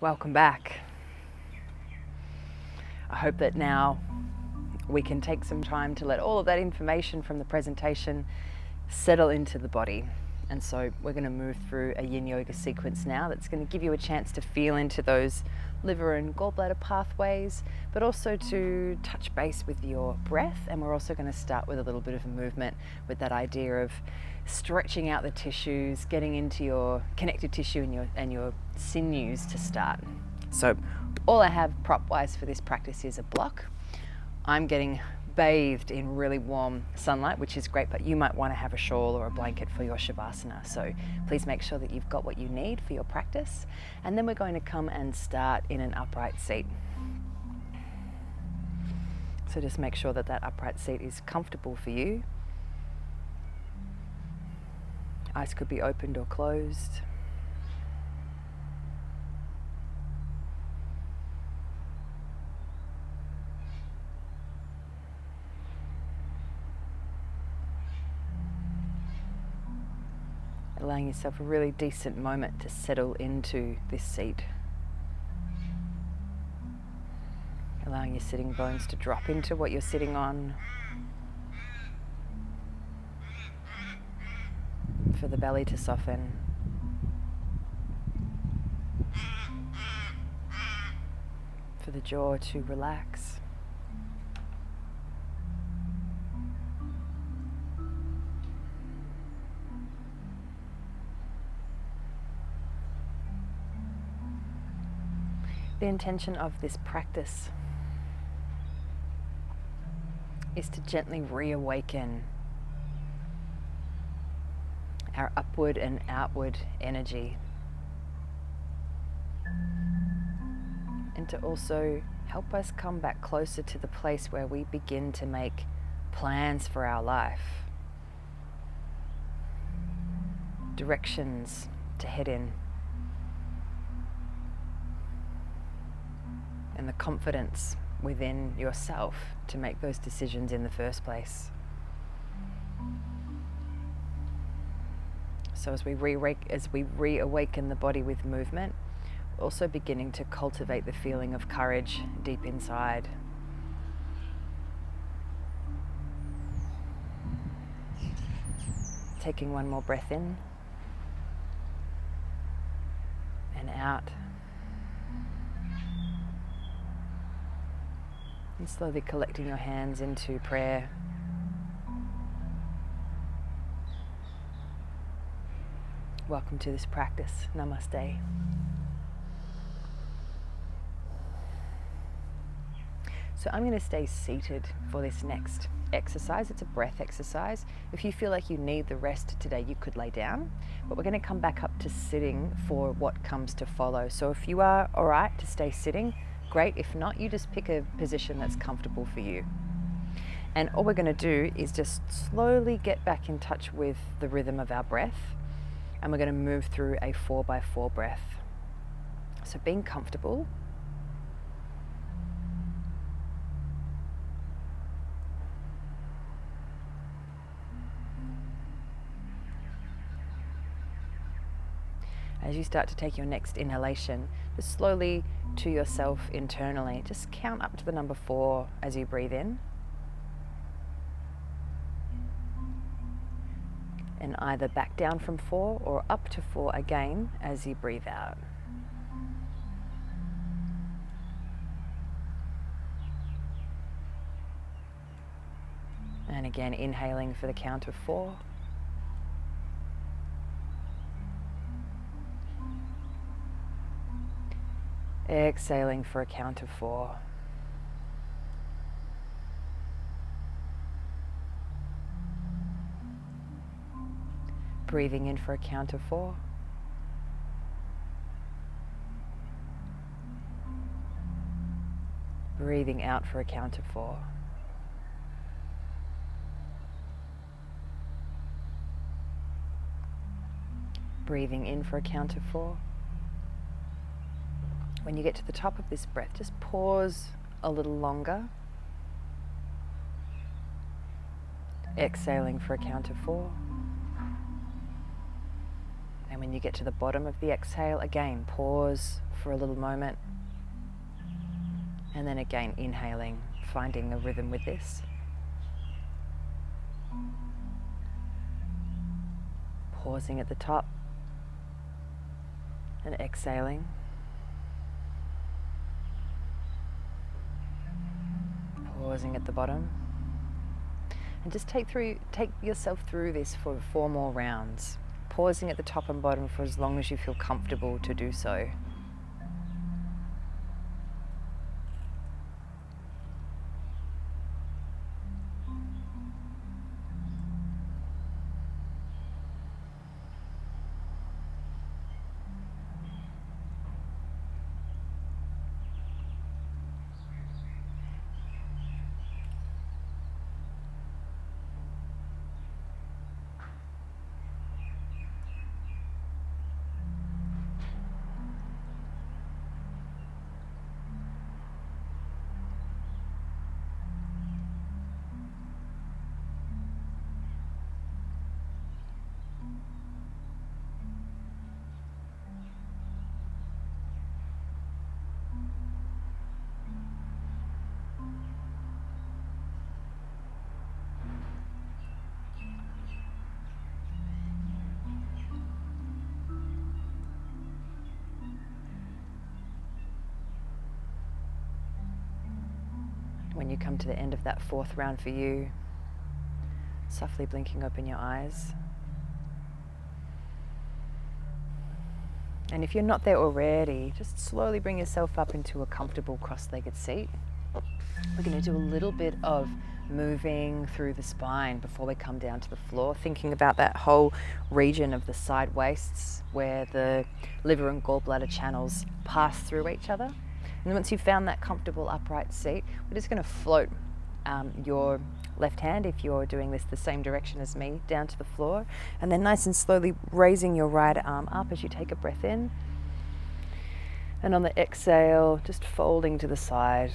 Welcome back. I hope that now we can take some time to let all of that information from the presentation settle into the body. And so we're going to move through a Yin Yoga sequence now that's going to give you a chance to feel into those liver and gallbladder pathways, but also to touch base with your breath. And we're also going to start with a little bit of a movement with that idea of stretching out the tissues, getting into your connective tissue and your sinews to start. So all I have prop-wise for this practice is a block. I'm getting bathed in really warm sunlight, which is great, but you might want to have a shawl or a blanket for your Shavasana. So please make sure that you've got what you need for your practice. And then we're going to come and start in an upright seat. So just make sure that that upright seat is comfortable for you. Eyes could be opened or closed. Allowing yourself a really decent moment to settle into this seat. Allowing your sitting bones to drop into what you're sitting on. For the belly to soften. For the jaw to relax. The intention of this practice is to gently reawaken our upward and outward energy, and to also help us come back closer to the place where we begin to make plans for our life, directions to head in, and the confidence within yourself to make those decisions in the first place. So as we reawaken the body with movement, we're also beginning to cultivate the feeling of courage deep inside. Taking one more breath in and out. And slowly collecting your hands into prayer. Welcome to this practice. Namaste. So I'm going to stay seated for this next exercise. It's a breath exercise. If you feel like you need the rest today, you could lay down, but we're going to come back up to sitting for what comes to follow. So if you are all right to stay sitting, great. If not, you just pick a position that's comfortable for you. And all we're going to do is just slowly get back in touch with the rhythm of our breath. And we're going to move through a 4x4 breath. So being comfortable. As you start to take your next inhalation, just slowly to yourself internally, just count up to the number 4 as you breathe in. And either back down from 4 or up to 4 again as you breathe out. And again, inhaling for the count of 4. Exhaling for a count of 4. Breathing in for a count of 4. Breathing out for a count of 4. Breathing in for a count of 4. When you get to the top of this breath, just pause a little longer. Exhaling for a count of 4. And When you get to the bottom of the exhale, again, pause for a little moment. And then again, inhaling, finding a rhythm with this. Pausing at the top and exhaling. Pausing at the bottom. And just take yourself through this for 4 more rounds. Pausing at the top and bottom for as long as you feel comfortable to do so. When you come to the end of that 4th round for you, softly blinking open your eyes. And if you're not there already, just slowly bring yourself up into a comfortable cross-legged seat. We're going to do a little bit of moving through the spine before we come down to the floor, thinking about that whole region of the side waists where the liver and gallbladder channels pass through each other. And once you've found that comfortable upright seat, we're just going to float your left hand, if you're doing this the same direction as me, down to the floor. And then nice and slowly raising your right arm up as you take a breath in. And on the exhale, just folding to the side.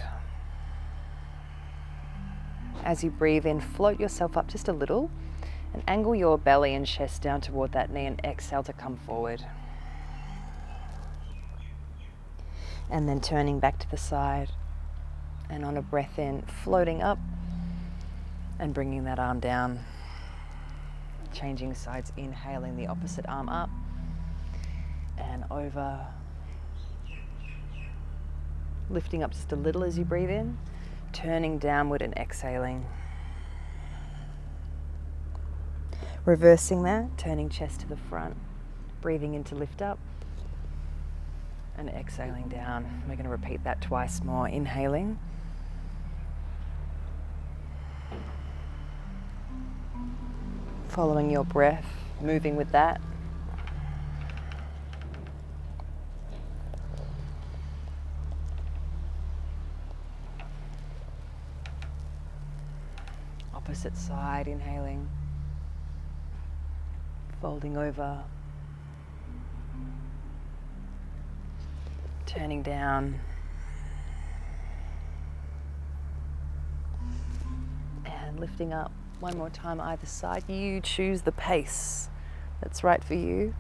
As you breathe in, float yourself up just a little and angle your belly and chest down toward that knee and exhale to come forward. And then turning back to the side, and on a breath in, floating up and bringing that arm down. Changing sides, inhaling the opposite arm up and over. Lifting up just a little as you breathe in, turning downward and exhaling. Reversing that, turning chest to the front, breathing in to lift up. And exhaling down. We're going to repeat that twice more. Inhaling. Following your breath, moving with that. Opposite side, inhaling. Folding over. Turning down and lifting up. One more time either side. You choose the pace that's right for you.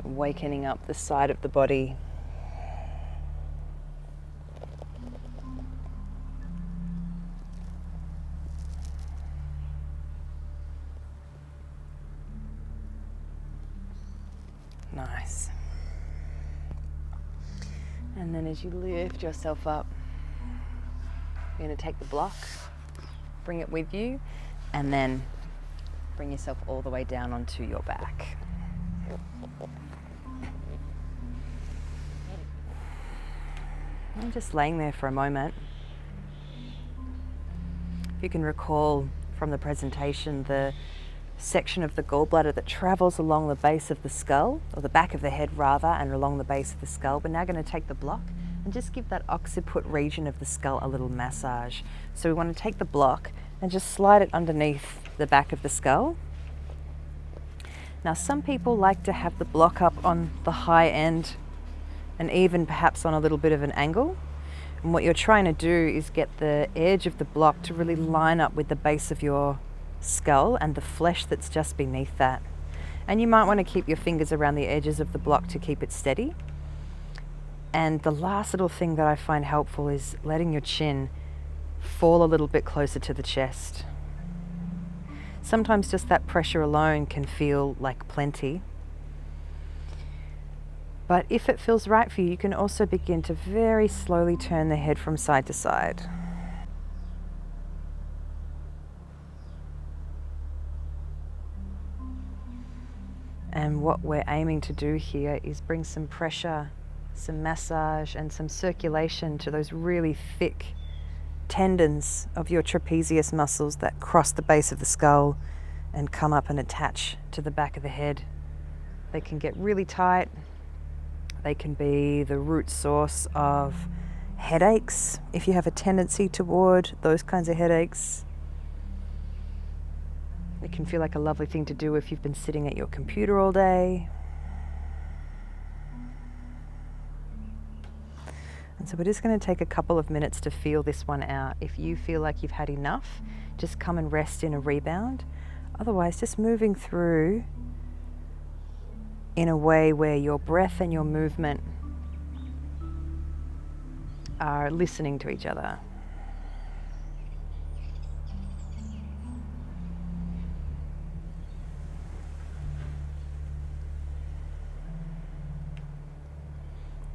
Awakening up the side of the body. Nice. And then as you lift yourself up, you're going to take the block, bring it with you, and then bring yourself all the way down onto your back. I'm just laying there for a moment. If you can recall from the presentation, the section of the gallbladder that travels along the base of the skull, or the back of the head rather, and along the base of the skull. We're now going to take the block and just give that occiput region of the skull a little massage. So we want to take the block and just slide it underneath the back of the skull. Now some people like to have the block up on the high end and even perhaps on a little bit of an angle. And what you're trying to do is get the edge of the block to really line up with the base of your skull and the flesh that's just beneath that. And you might want to keep your fingers around the edges of the block to keep it steady. And the last little thing that I find helpful is letting your chin fall a little bit closer to the chest. Sometimes just that pressure alone can feel like plenty. But if it feels right for you, you can also begin to very slowly turn the head from side to side. And what we're aiming to do here is bring some pressure, some massage, and some circulation to those really thick tendons of your trapezius muscles that cross the base of the skull and come up and attach to the back of the head. They can get really tight. They can be the root source of headaches if you have a tendency toward those kinds of headaches. It can feel like a lovely thing to do if you've been sitting at your computer all day. And so we're just going to take a couple of minutes to feel this one out. If you feel like you've had enough, just come and rest in a rebound. Otherwise, just moving through in a way where your breath and your movement are listening to each other.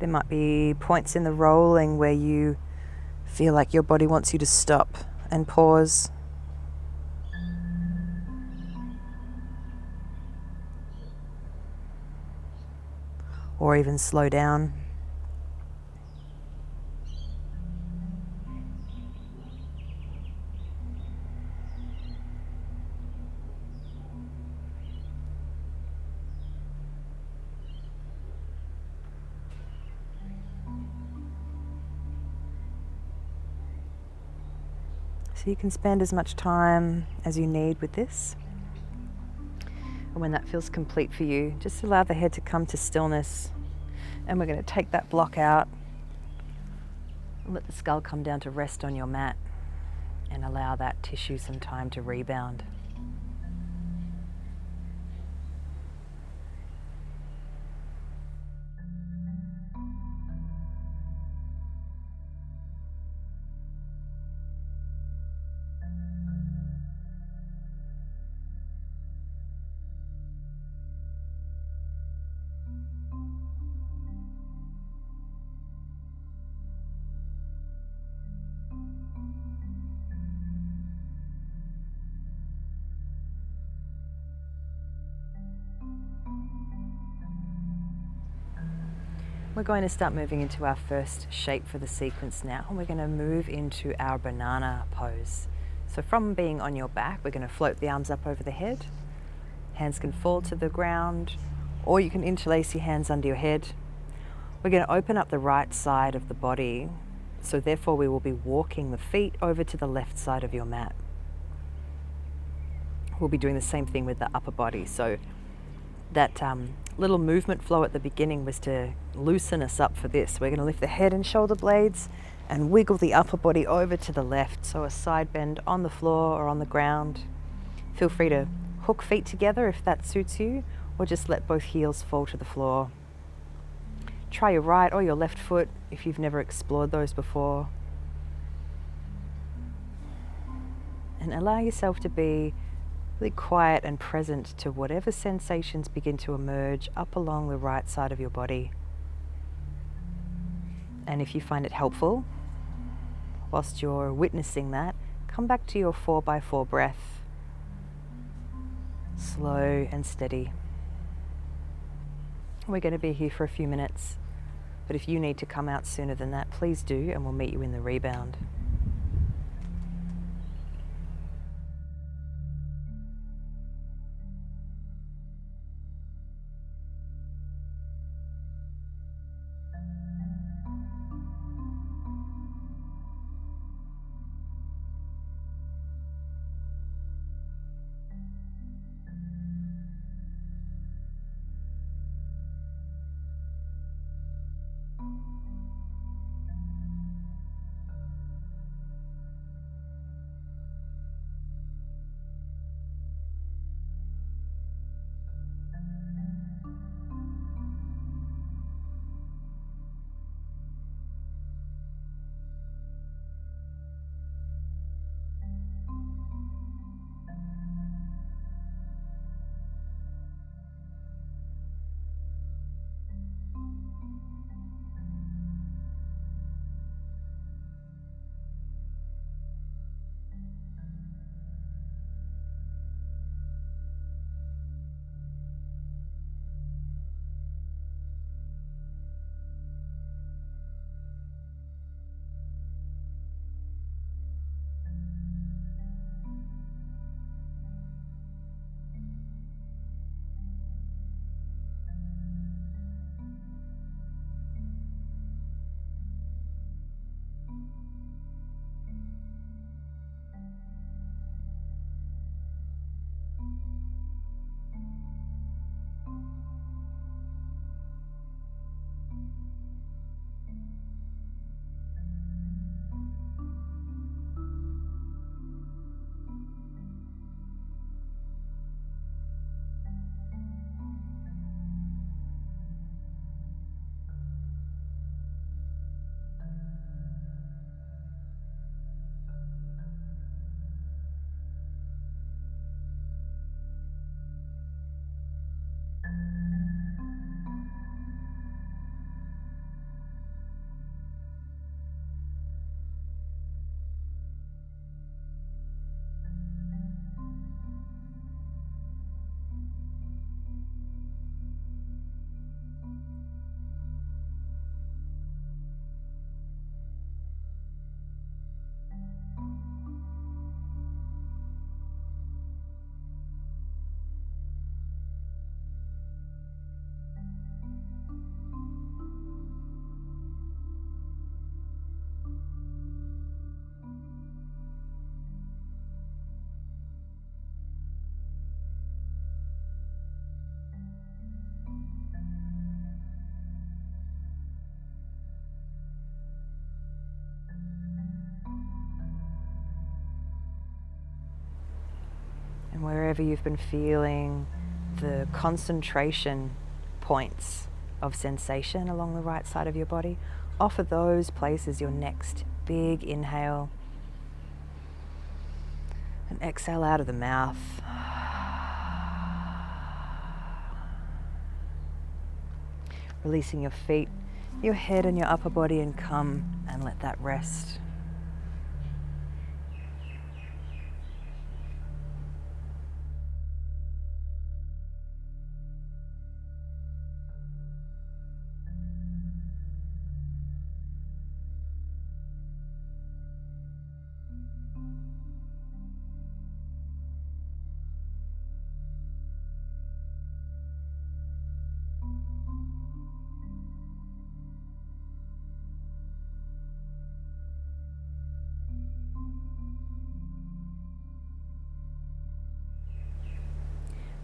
There might be points in the rolling where you feel like your body wants you to stop and pause. Or even slow down. So you can spend as much time as you need with this. And when that feels complete for you, just allow the head to come to stillness. And we're going to take that block out. Let the skull come down to rest on your mat and allow that tissue some time to rebound. We're going to start moving into our first shape for the sequence now. We're going to move into our banana pose. So from being on your back, we're going to float the arms up over the head. Hands can fall to the ground, or you can interlace your hands under your head. We're going to open up the right side of the body, so therefore we will be walking the feet over to the left side of your mat. We'll be doing the same thing with the upper body. So that little movement flow at the beginning was to loosen us up for this. We're going to lift the head and shoulder blades and wiggle the upper body over to the left, so a side bend on the floor or on the ground. Feel free to hook feet together if that suits you, or just let both heels fall to the floor. Try your right or your left foot if you've never explored those before. And allow yourself to be really quiet and present to whatever sensations begin to emerge up along the right side of your body. And if you find it helpful, whilst you're witnessing that, come back to your 4x4 breath. Slow and steady. We're going to be here for a few minutes, but if you need to come out sooner than that, please do, and we'll meet you in the rebound. wherever you've been feeling the concentration points of sensation along the right side of your body, offer those places your next big inhale. And exhale out of the mouth. Releasing your feet, your head and your upper body, and come and let that rest.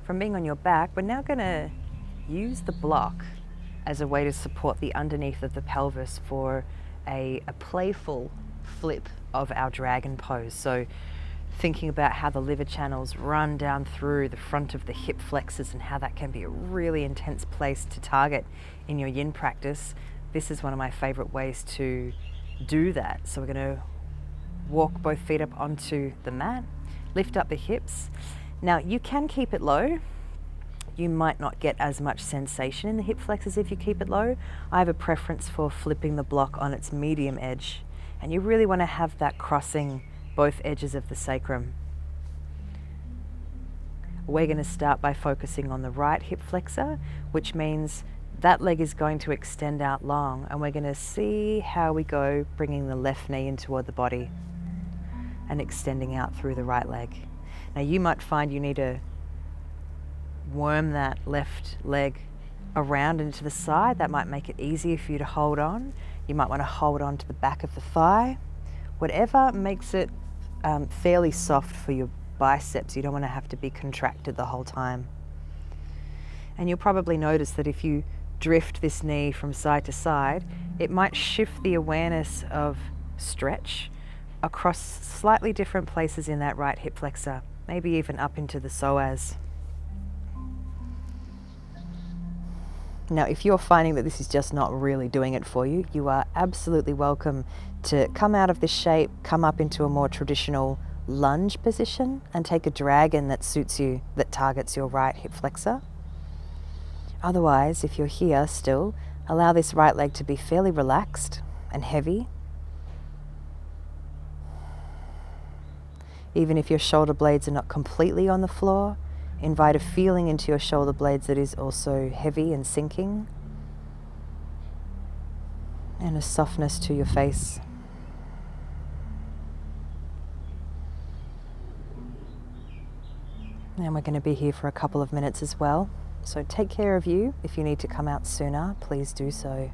From being on your back, we're now going to use the block as a way to support the underneath of the pelvis for a playful flip of our dragon pose. So thinking about how the liver channels run down through the front of the hip flexors and how that can be a really intense place to target in your yin practice. This is one of my favorite ways to do that. So we're going to walk both feet up onto the mat, lift up the hips. Now you can keep it low. You might not get as much sensation in the hip flexors if you keep it low. I have a preference for flipping the block on its medium edge, and you really want to have that crossing both edges of the sacrum. We're going to start by focusing on the right hip flexor, which means that leg is going to extend out long, and we're going to see how we go bringing the left knee in toward the body and extending out through the right leg. Now you might find you need to worm that left leg around into the side. That might make it easier for you to hold on. You might want to hold on to the back of the thigh. Whatever makes it fairly soft for your biceps. You don't want to have to be contracted the whole time. And you'll probably notice that if you drift this knee from side to side, it might shift the awareness of stretch across slightly different places in that right hip flexor, maybe even up into the psoas. Now, if you're finding that this is just not really doing it for you, you are absolutely welcome to come out of this shape, come up into a more traditional lunge position and take a dragon that suits you, that targets your right hip flexor. Otherwise, if you're here still, allow this right leg to be fairly relaxed and heavy. Even if your shoulder blades are not completely on the floor, invite a feeling into your shoulder blades that is also heavy and sinking, and a softness to your face. And we're going to be here for a couple of minutes as well. So take care of you. If you need to come out sooner, please do so.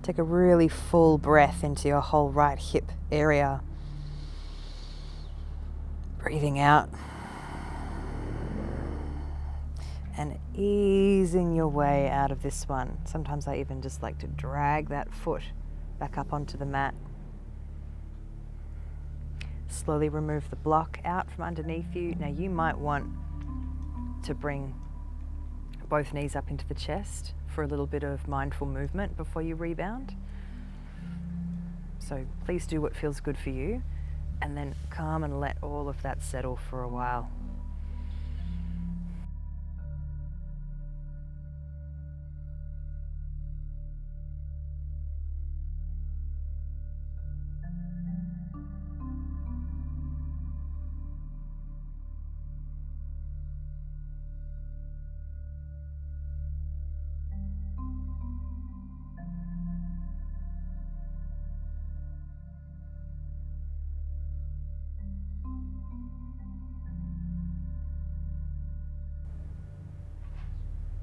Take a really full breath into your whole right hip area. Breathing out. And easing your way out of this one. Sometimes I even just like to drag that foot back up onto the mat. Slowly remove the block out from underneath you. Now you might want to bring both knees up into the chest for a little bit of mindful movement before you rebound. So please do what feels good for you, and then calm and let all of that settle for a while.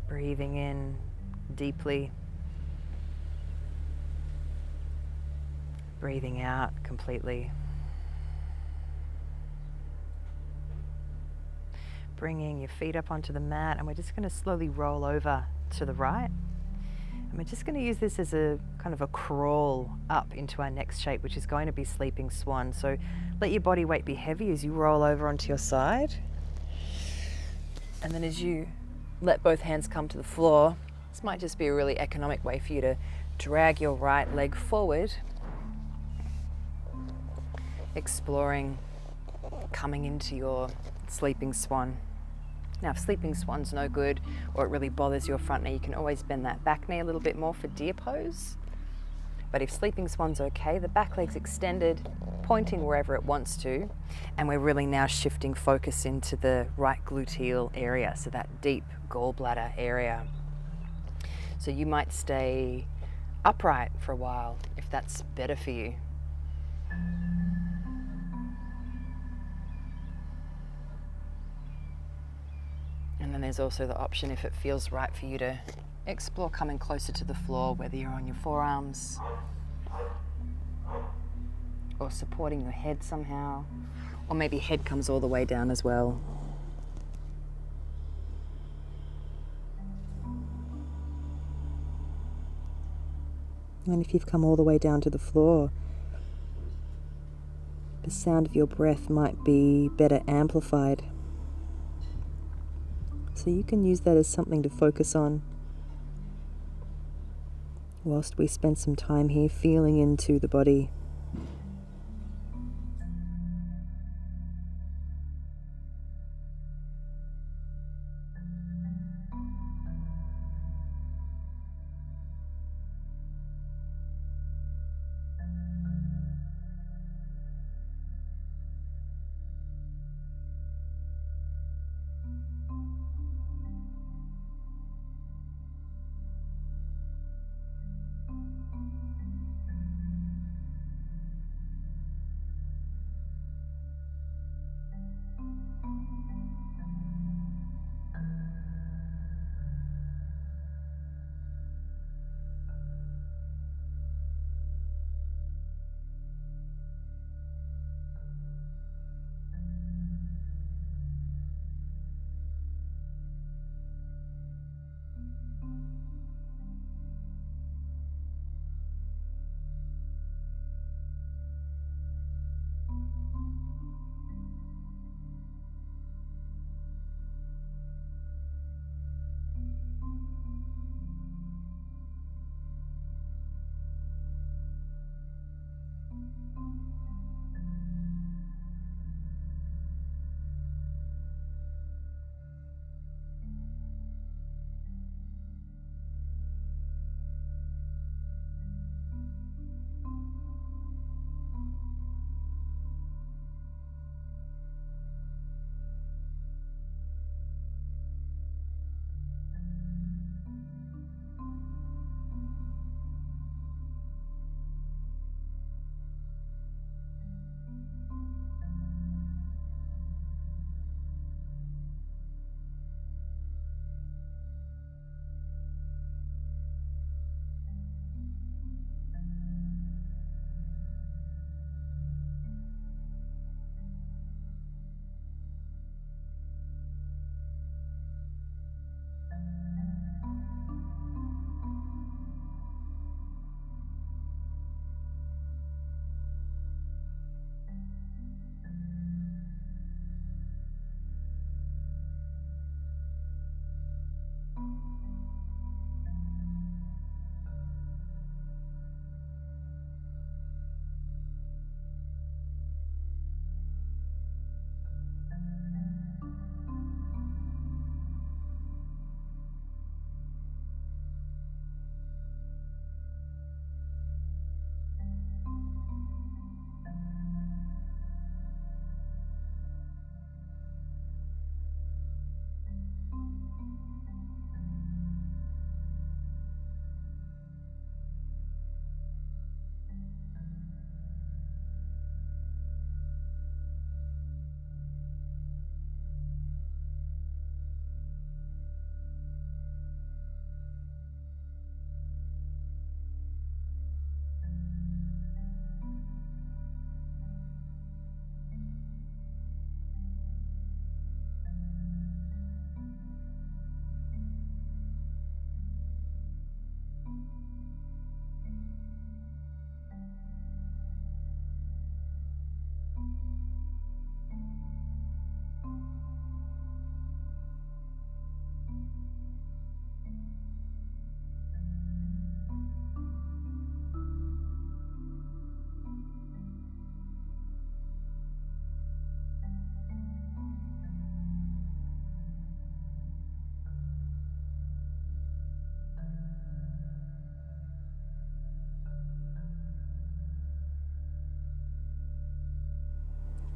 Breathing in deeply. Breathing out completely. Bringing your feet up onto the mat, and we're just going to slowly roll over to the right. And we're just going to use this as a kind of a crawl up into our next shape, which is going to be sleeping swan. So let your body weight be heavy as you roll over onto your side. And then as you let both hands come to the floor, this might just be a really economic way for you to drag your right leg forward, exploring coming into your sleeping swan. Now, if sleeping swan's no good or it really bothers your front knee, you can always bend that back knee a little bit more for deer pose. But if sleeping swan's okay, the back leg's extended, pointing wherever it wants to, and we're really now shifting focus into the right gluteal area, so that deep gallbladder area. So you might stay upright for a while if that's better for you. And then there's also the option, if it feels right for you, to explore coming closer to the floor, whether you're on your forearms or supporting your head somehow, or maybe head comes all the way down as well. And if you've come all the way down to the floor, the sound of your breath might be better amplified. So you can use that as something to focus on whilst we spend some time here feeling into the body.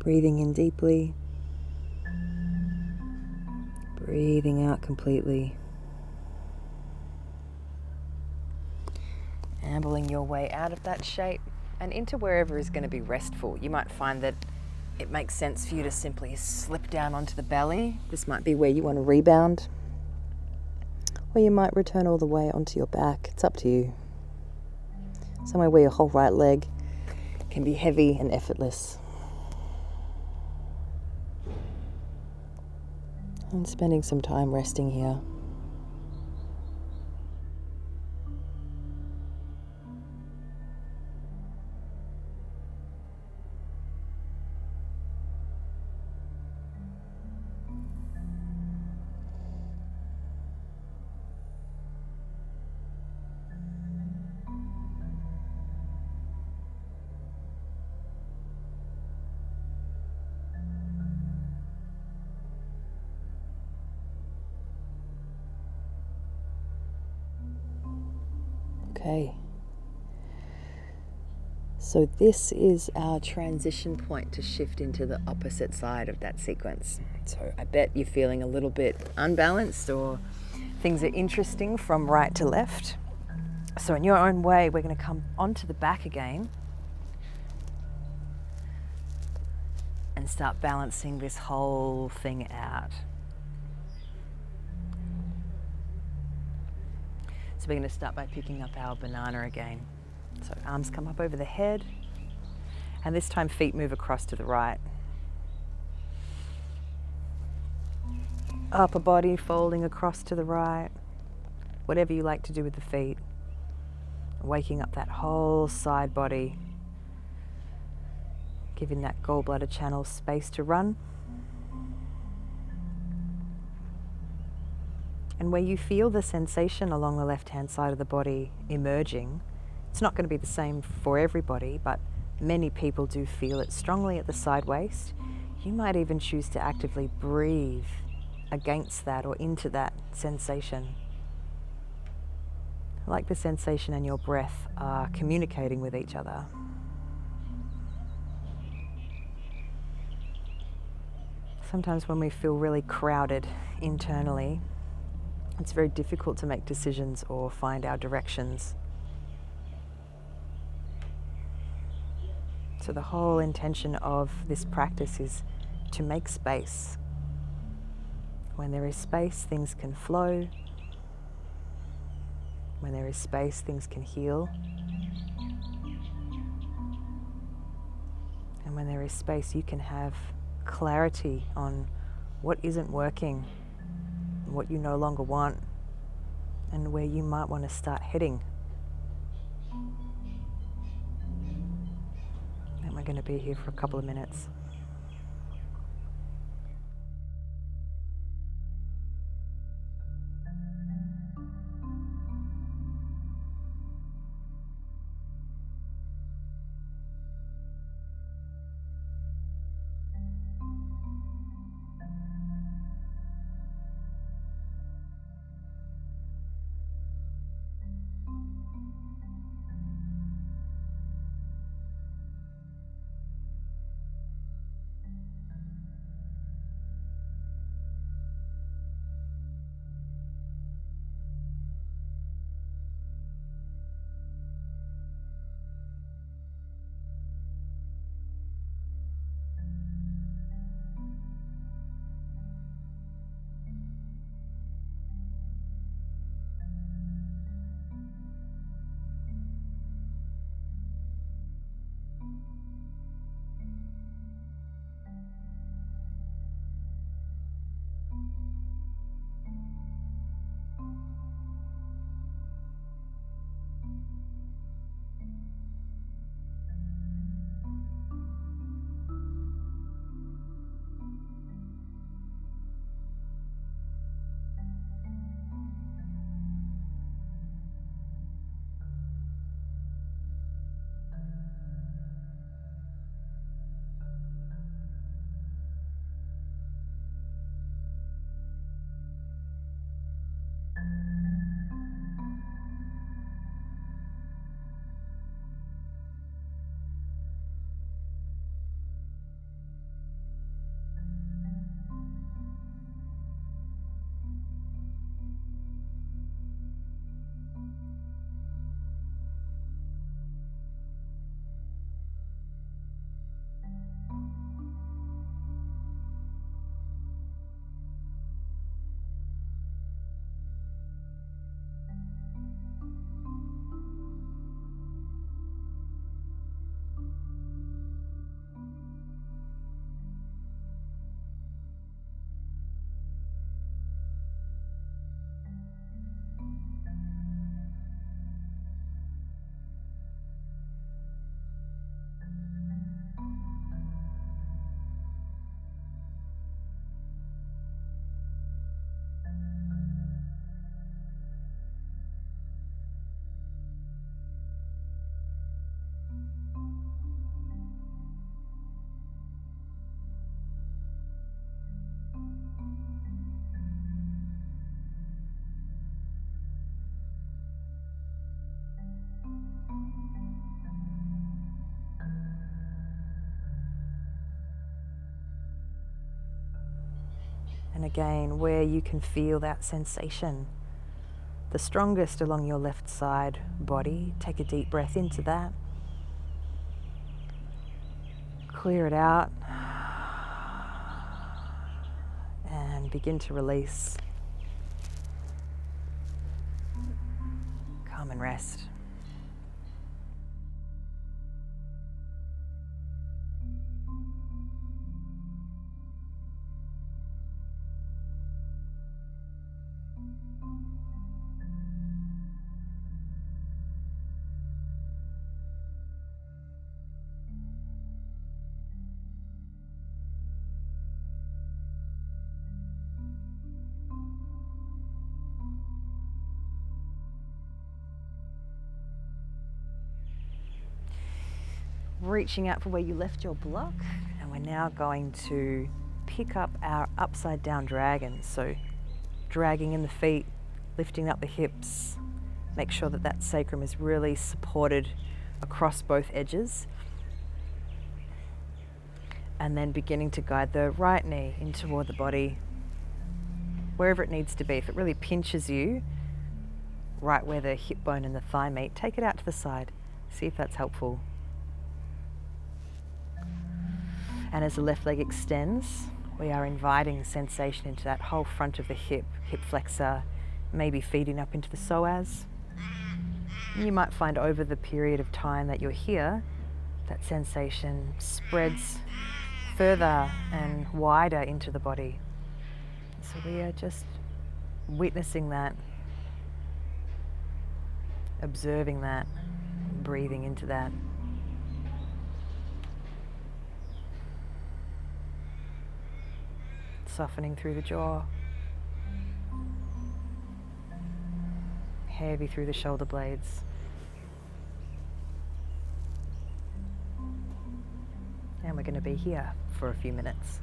Breathing in deeply, breathing out completely. Ambling your way out of that shape and into wherever is going to be restful. You might find that it makes sense for you to simply slip down onto the belly. This might be where you want to rebound. Or you might return all the way onto your back. It's up to you. Somewhere where your whole right leg can be heavy and effortless. And spending some time resting here. Okay. So this is our transition point to shift into the opposite side of that sequence. So I bet you're feeling a little bit unbalanced or things are interesting from right to left. So in your own way, we're going to come onto the back again and start balancing this whole thing out. So we're going to start by picking up our banana again. So arms come up over the head, and this time feet move across to the right. Upper body folding across to the right, whatever you like to do with the feet. Waking up that whole side body, giving that gallbladder channel space to run. And where you feel the sensation along the left-hand side of the body emerging, it's not going to be the same for everybody, but many people do feel it strongly at the side waist. You might even choose to actively breathe against that or into that sensation. Like the sensation and your breath are communicating with each other. Sometimes when we feel really crowded internally, it's very difficult to make decisions or find our directions. So the whole intention of this practice is to make space. When there is space, things can flow. When there is space, things can heal. And when there is space, you can have clarity on what isn't working, what you no longer want, and where you might want to start heading. And we're going to be here for a couple of minutes. And again, where you can feel that sensation, the strongest along your left side body, take a deep breath into that. Clear it out and begin to release. Calm and rest. Reaching out for where you left your block, and we're now going to pick up our upside down dragon. So dragging in the feet, lifting up the hips, make sure that that sacrum is really supported across both edges, and then beginning to guide the right knee in toward the body, wherever it needs to be. If it really pinches you, right where the hip bone and the thigh meet, take it out to the side. See if that's helpful. And as the left leg extends, we are inviting sensation into that whole front of the hip flexor, maybe feeding up into the psoas. You might find over the period of time that you're here, that sensation spreads further and wider into the body. So we are just witnessing that, observing that, breathing into that. Softening through the jaw, heavy through the shoulder blades. And we're going to be here for a few minutes.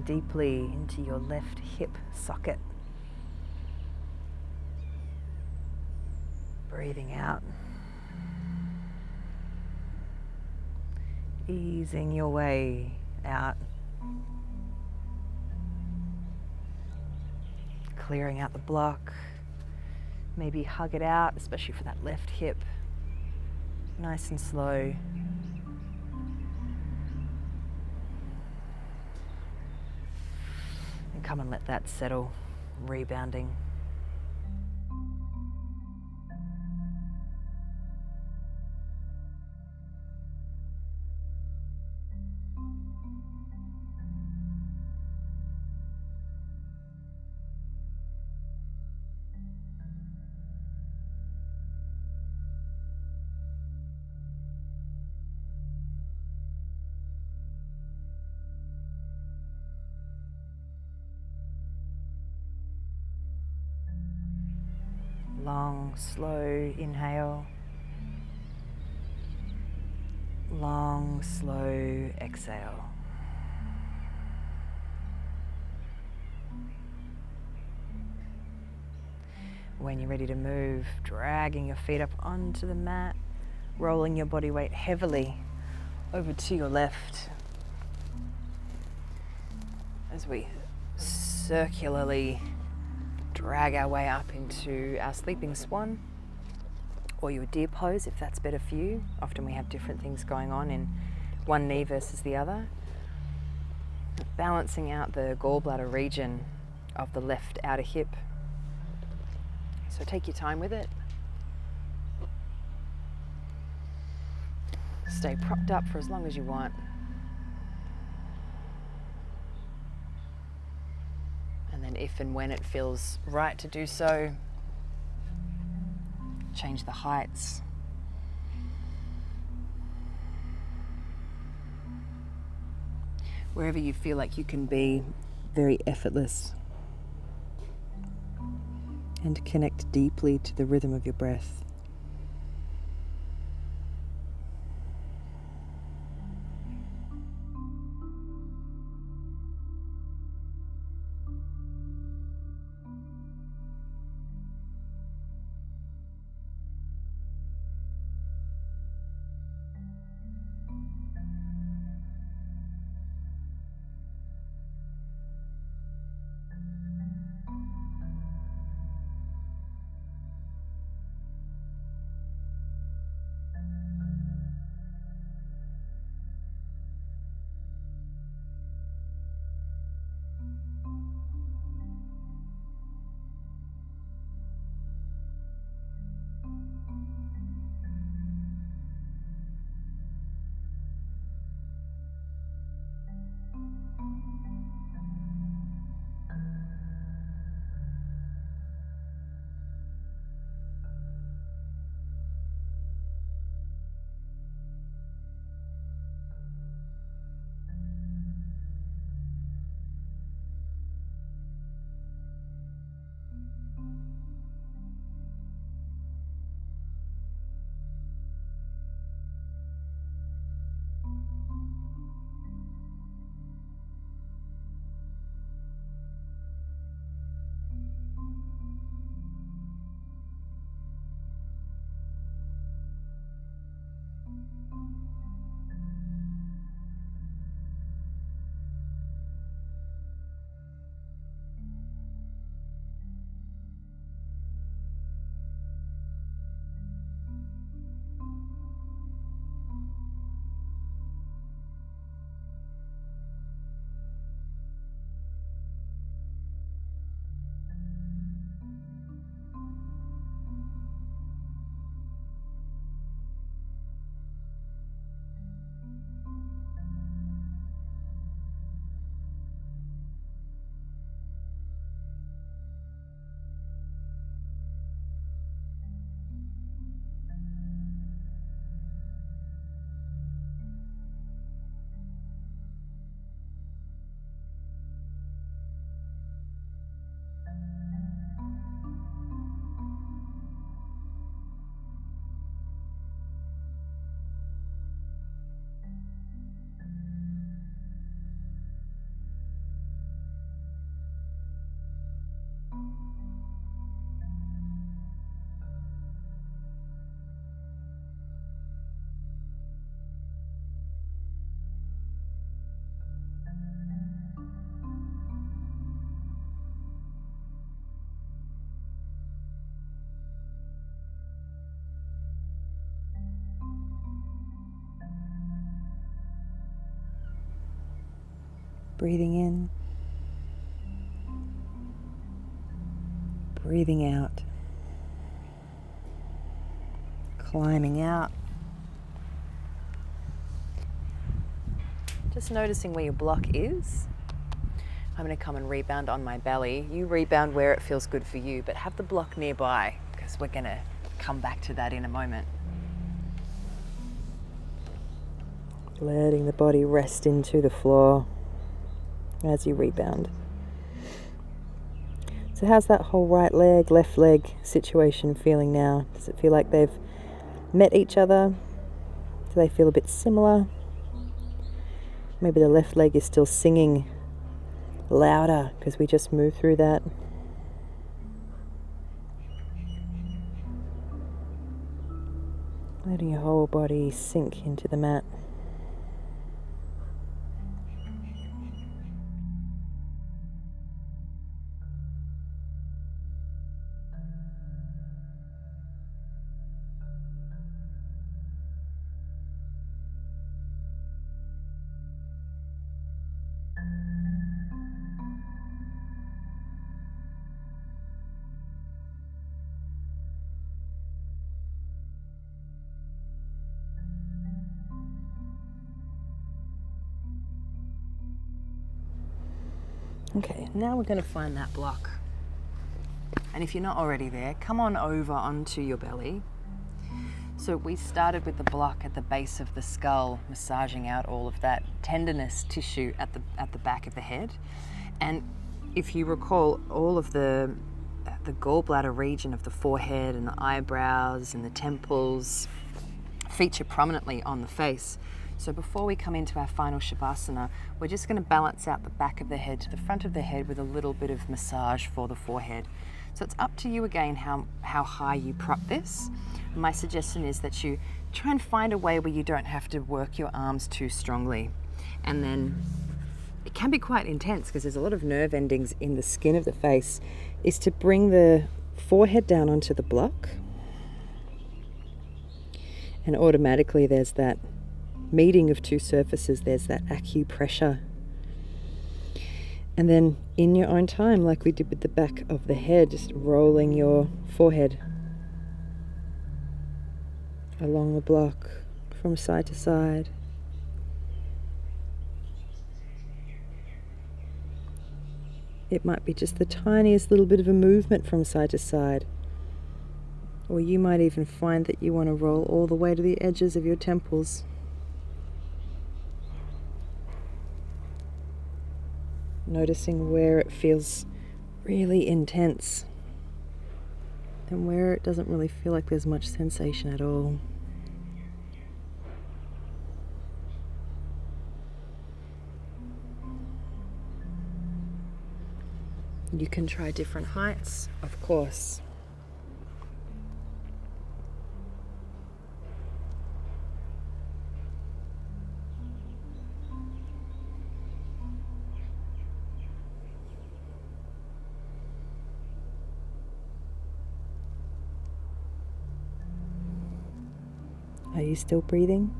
deeply into your left hip socket. Breathing out. Easing your way out. Clearing out the block. Maybe hug it out, especially for that left hip. Nice and slow. And come and let that settle, rebounding. Long, slow inhale. Long, slow exhale. When you're ready to move, dragging your feet up onto the mat, rolling your body weight heavily over to your left as we circularly drag our way up into our sleeping swan or your deer pose if that's better for you. Often we have different things going on in one knee versus the other. Balancing out the gallbladder region of the left outer hip. So take your time with it. Stay propped up for as long as you want. And then if and when it feels right to do so, change the heights. Wherever you feel like you can be very effortless and connect deeply to the rhythm of your breath. Breathing in, breathing out, climbing out. Just noticing where your block is. I'm going to come and rebound on my belly. You rebound where it feels good for you, but have the block nearby because we're going to come back to that in a moment. Letting the body rest into the floor as you rebound. So how's that whole right leg, left leg situation feeling now? Does it feel like they've met each other? Do they feel a bit similar? Maybe the left leg is still singing louder because we just moved through that. Letting your whole body sink into the mat. Okay, now we're going to find that block. And if you're not already there, come on over onto your belly. So we started with the block at the base of the skull, massaging out all of that tenderness tissue at the back of the head. And if you recall, all of the gallbladder region of the forehead and the eyebrows and the temples feature prominently on the face. So before we come into our final Shavasana, we're just going to balance out the back of the head to the front of the head with a little bit of massage for the forehead. So it's up to you again how high you prop this. My suggestion is that you try and find a way where you don't have to work your arms too strongly. And then it can be quite intense because there's a lot of nerve endings in the skin of the face, is to bring the forehead down onto the block. And automatically there's that meeting of two surfaces, there's that acupressure. And then in your own time, like we did with the back of the head, just rolling your forehead along the block from side to side. It might be just the tiniest little bit of a movement from side to side. Or you might even find that you want to roll all the way to the edges of your temples. Noticing where it feels really intense and where it doesn't really feel like there's much sensation at all. You can try different heights, of course. Are you still breathing?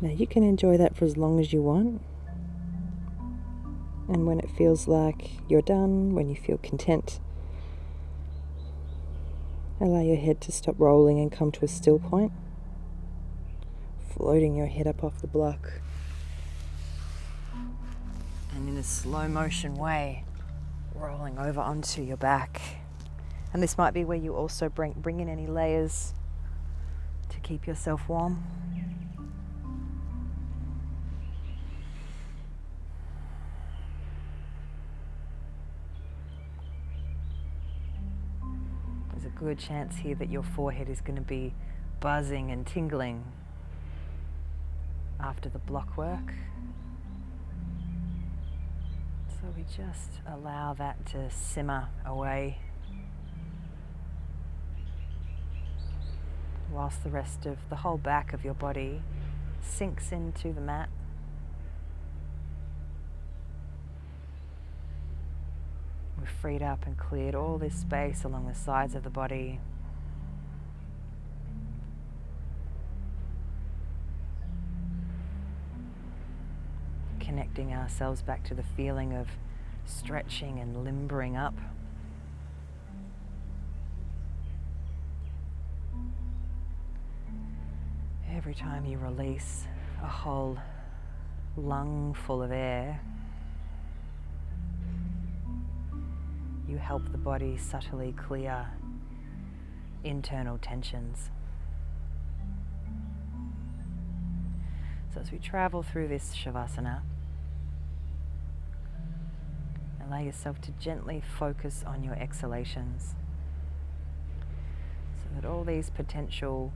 Now you can enjoy that for as long as you want. And when it feels like you're done, when you feel content, allow your head to stop rolling and come to a still point, floating your head up off the block. And in a slow motion way, rolling over onto your back. And this might be where you also bring in any layers to keep yourself warm. There's a good chance here that your forehead is going to be buzzing and tingling after the block work. So we just allow that to simmer away. whilst the rest of the whole back of your body sinks into the mat. We've freed up and cleared all this space along the sides of the body. Connecting ourselves back to the feeling of stretching and limbering up. Every time you release a whole lung full of air, you help the body subtly clear internal tensions. So as we travel through this Shavasana, allow yourself to gently focus on your exhalations so that all these potential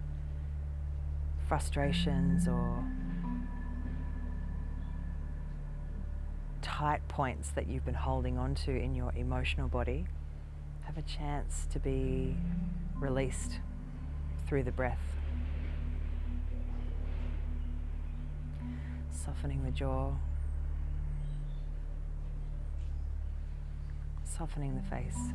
frustrations or tight points that you've been holding on to in your emotional body have a chance to be released through the breath. Softening the jaw, softening the face.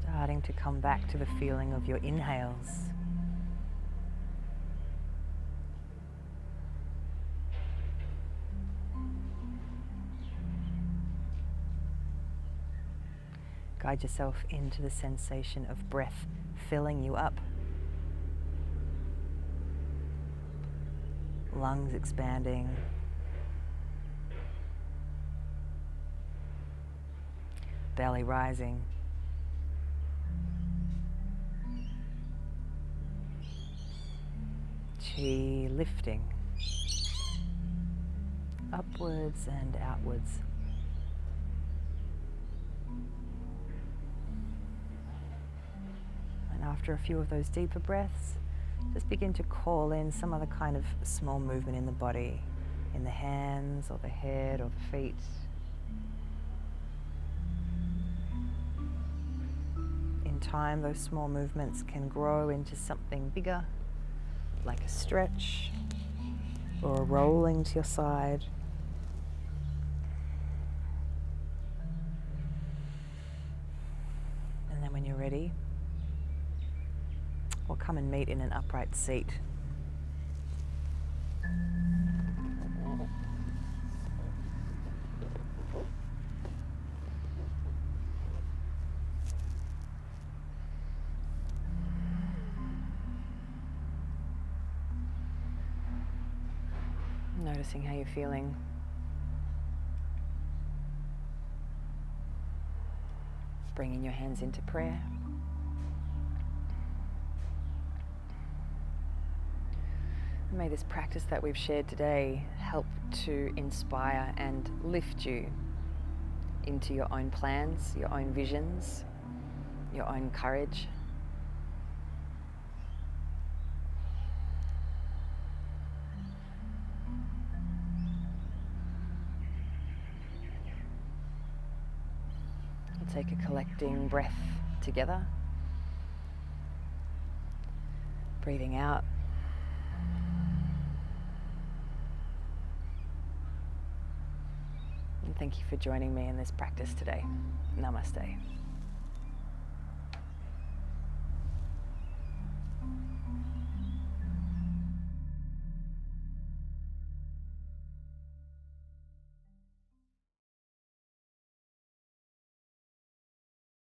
Starting to come back to the feeling of your inhales. Guide yourself into the sensation of breath filling you up. Lungs expanding. Belly rising. P, lifting upwards and outwards. And after a few of those deeper breaths, just begin to call in some other kind of small movement in the body, in the hands or the head or the feet. In time, those small movements can grow into something bigger, like a stretch or a rolling to your side. And then when you're ready, we'll come and meet in an upright seat. Noticing how you're feeling. Bringing your hands into prayer. May this practice that we've shared today help to inspire and lift you into your own plans, your own visions, your own courage. We'll take a collecting breath together. Breathing out. And thank you for joining me in this practice today. Namaste.